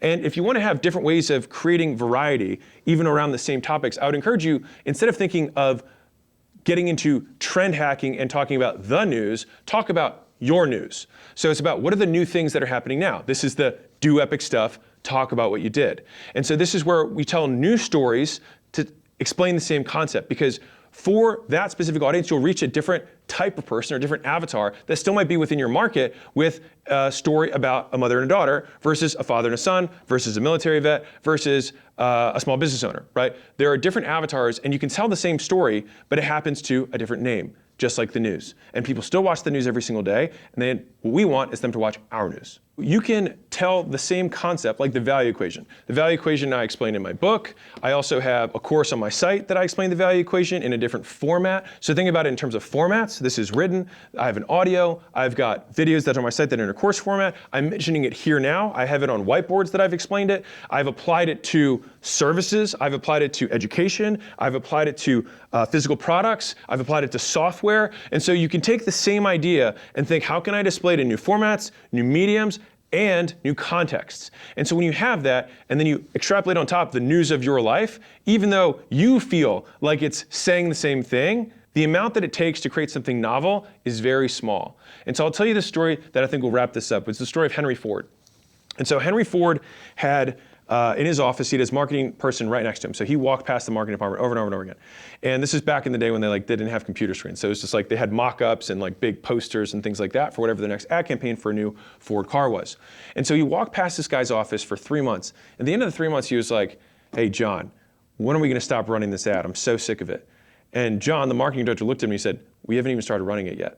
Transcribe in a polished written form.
And if you want to have different ways of creating variety, even around the same topics, I would encourage you, instead of thinking of getting into trend hacking and talking about the news, talk about your news. So it's about what are the new things that are happening now. This is the do epic stuff, talk about what you did. And so this is where we tell new stories to explain the same concept, because for that specific audience, you'll reach a different type of person or different avatar that still might be within your market with a story about a mother and a daughter versus a father and a son versus a military vet versus a small business owner, right? There are different avatars and you can tell the same story, but it happens to a different name, just like the news. And people still watch the news every single day, and then what we want is them to watch our news. You can tell the same concept like the value equation. The value equation I explained in my book. I also have a course on my site that I explain the value equation in a different format. So think about it in terms of formats. This is written, I have an audio, I've got videos that are on my site that are in a course format. I'm mentioning it here now. I have it on whiteboards that I've explained it. I've applied it to services. I've applied it to education. I've applied it to physical products. I've applied it to software. And so you can take the same idea and think, how can I display it in new formats, new mediums, and new contexts? And so when you have that, and then you extrapolate on top the news of your life, even though you feel like it's saying the same thing, the amount that it takes to create something novel is very small. And so I'll tell you the story that I think will wrap this up. It's the story of Henry Ford. And so Henry Ford had, in his office, he had his marketing person right next to him. So he walked past the marketing department over and over and over again. And this is back in the day when they didn't have computer screens. So it was just like they had mock-ups and big posters and things like that for whatever the next ad campaign for a new Ford car was. And so he walked past this guy's office for 3 months. At the end of the 3 months, he was like, hey, John, when are we going to stop running this ad? I'm so sick of it. And John, the marketing director, looked at me and he said, we haven't even started running it yet.